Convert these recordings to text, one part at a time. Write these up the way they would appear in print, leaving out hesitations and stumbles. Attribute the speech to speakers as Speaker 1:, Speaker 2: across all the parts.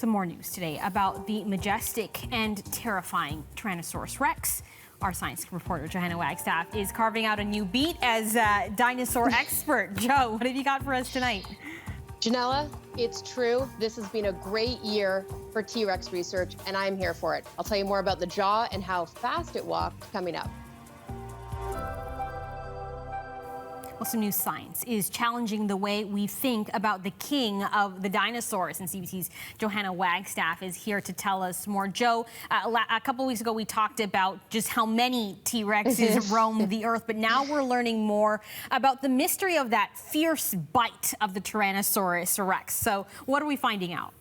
Speaker 1: Some more news today about the majestic and terrifying Tyrannosaurus Rex. Our science reporter, Johanna Wagstaff, is carving out a new beat as dinosaur expert. Joe, what have you got for us tonight?
Speaker 2: Janella, it's true. This has been a great year for T-Rex research, and I'm here for it. I'll tell you more about the jaw and how fast it walked coming up.
Speaker 1: Well, some new science is challenging the way we think about the king of the dinosaurs. And CBC's Johanna Wagstaff is here to tell us more. Joe, a couple weeks ago we talked about just how many T-Rexes roam the earth, but now we're learning more about the mystery of that fierce bite of the Tyrannosaurus Rex. So what are we finding out?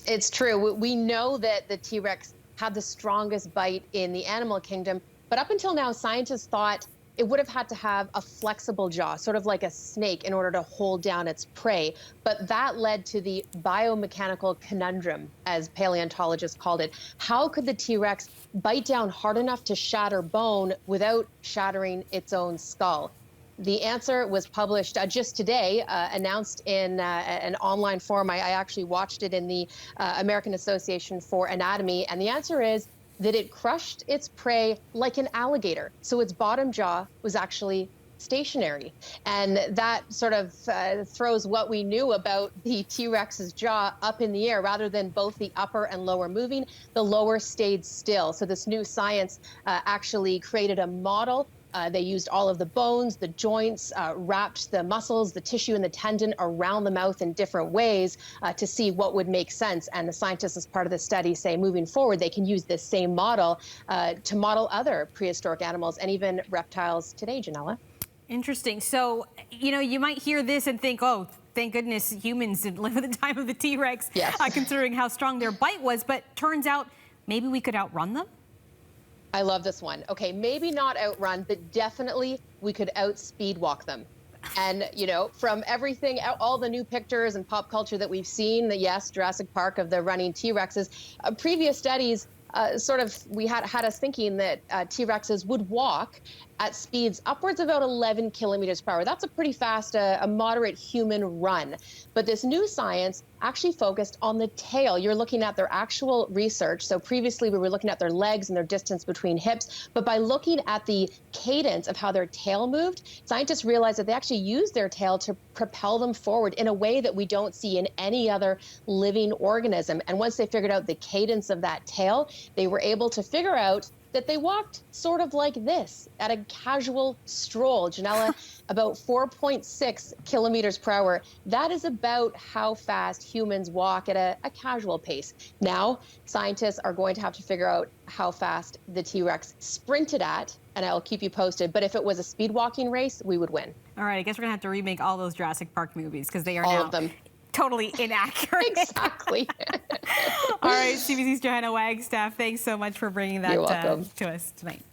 Speaker 2: It's true. We know that the T-Rex had the strongest bite in the animal kingdom, but up until now, scientists thought it would have had to have a flexible jaw, sort of like a snake, in order to hold down its prey. But that led to the biomechanical conundrum, as paleontologists called it. How could the T-Rex bite down hard enough to shatter bone without shattering its own skull? The answer was published just today, announced in an online forum. I actually watched it in the American Association for Anatomy, and the answer is that it crushed its prey like an alligator. So its bottom jaw was actually stationary. And that sort of throws what we knew about the T-Rex's jaw up in the air. Rather than both the upper and lower moving, the lower stayed still. So this new science actually created a model. They used all of the bones, the joints, wrapped the muscles, the tissue, and the tendon around the mouth in different ways to see what would make sense. And the scientists, as part of the study, say moving forward, they can use this same model to model other prehistoric animals and even reptiles today, Janella.
Speaker 1: Interesting. So, you know, you might hear this and think, oh, thank goodness humans didn't live at the time of the T-Rex,
Speaker 2: yes.
Speaker 1: Considering how strong their bite was. But turns out maybe we could outrun them?
Speaker 2: I love this one. Okay, maybe not outrun, but definitely we could outspeed walk them. And, you know, from everything, all the new pictures and pop culture that we've seen, yes, Jurassic Park of the running T-Rexes, previous studies had us thinking that T-Rexes would walk at speeds upwards of about 11 kilometers per hour. That's a pretty fast, a moderate human run. But this new science actually focused on the tail. You're looking at their actual research. So previously we were looking at their legs and their distance between hips. But by looking at the cadence of how their tail moved, scientists realized that they actually used their tail to propel them forward in a way that we don't see in any other living organism. And once they figured out the cadence of that tail, they were able to figure out that they walked sort of like this at a casual stroll. Janella, about 4.6 kilometers per hour. That is about how fast humans walk at a casual pace. Now, scientists are going to have to figure out how fast the T-Rex sprinted at, and I'll keep you posted. But if it was a speed walking race, we would win.
Speaker 1: All right, I guess we're gonna have to remake all those Jurassic Park movies because they are
Speaker 2: all
Speaker 1: now
Speaker 2: of them
Speaker 1: totally inaccurate.
Speaker 2: Exactly.
Speaker 1: All right, CBC's Johanna Wagstaff, thanks so much for bringing that
Speaker 2: You're welcome.
Speaker 1: to us tonight.